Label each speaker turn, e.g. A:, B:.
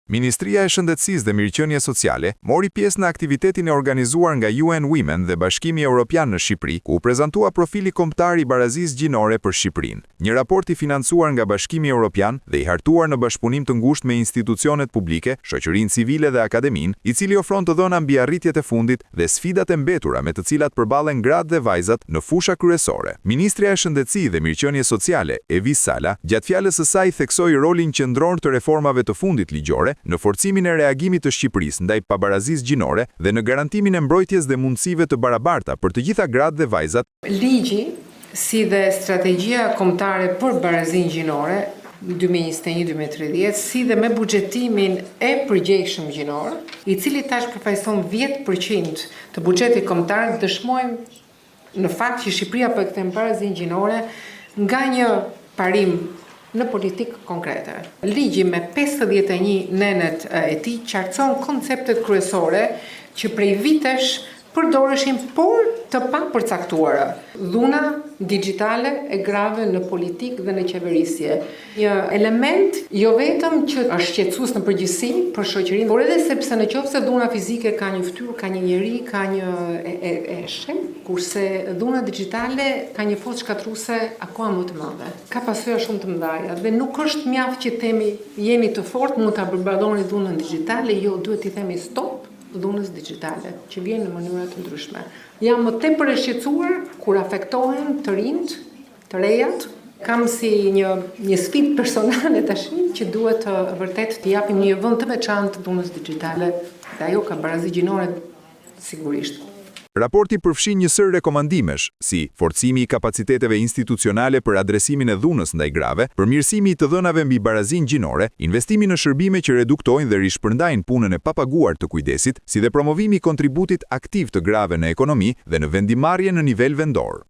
A: Ministria e Shëndetësisë dhe Mirëqenie Sociale mori pjesë në aktivitetin e organizuar nga UN Women dhe Bashkimi Evropian në Shqipëri, ku u prezantua profili kombëtar i barazisë gjinore për Shqipërinë. Një raport i financuar nga Bashkimi Evropian dhe i hartuar në bashkëpunim të ngushtë me institucionet publike, shoqërinë civile dhe akademinë, i cili ofron të dhëna mbi arritjet e fundit dhe sfidat e mbetura me të cilat përballen gratë dhe vajzat në fusha kryesore. Ministria e Shëndetësisë dhe Mirëqenie Sociale, Evis Sala, gjatë fjalës së saj theksoi rolin qendror të reformave të fundit ligjore në forcimin e reagimit të Shqipërisë ndaj pabarazisë gjinore dhe në garantimin e mbrojtjes dhe mundësive të barabarta për të gjitha gratë dhe vajzat.
B: Ligji, si dhe strategjia kombëtare për barazinë gjinore 2021-2030, si dhe me buxhetimin e përgjegjshëm gjinor, i cili tash përfaqëson 10% të buxhetit kombëtar, dëshmojmë në fakt që Shqipëria po e kthen barazinë gjinore nga një parim në politikë konkrete. Ligji me 51 nenet e tij qartëson konceptet kryesore që prej vitesh përdoreshin por të papërcaktuara. Dhuna digjitale e grave në politikë dhe në qeverisje. Një element jo vetëm që është shqetësues në përgjithësi për shoqërinë, por edhe sepse nëse dhuna fizike ka një fytyrë, ka një njeri, ka një eshe, kurse dhuna digjitale ka një forcë shkatruese akoma më të madhe. Ka pasojë shumë të mëdha dhe nuk është mjaft që themi jeni të fortë, mund ta përballoni dhunën digjitale, jo, duhet t'i themi stop dhunës digjitale, që vjen në mënyra të ndryshme. Jam më tepër e shqetësuar kur afektohen të rinjt, të rejat. Kam si një sfidë personale tash që duhet vërtet të japim një vend të veçantë dhunës digjitale, dhe ajo ka barazi gjinore sigurisht.
A: Raporti përfshin një sër rekomandimesh, si forcimi i kapaciteteve institucionale për adresimin e dhunës ndaj grave, përmirësimi i të dhënave mbi barazinë gjinore, investimi në shërbime që reduktojnë dhe rishpërndajnë punën e papaguar të kujdesit, si dhe promovimi i kontributit aktiv të grave në ekonomi dhe në vendimarrje në nivel vendor.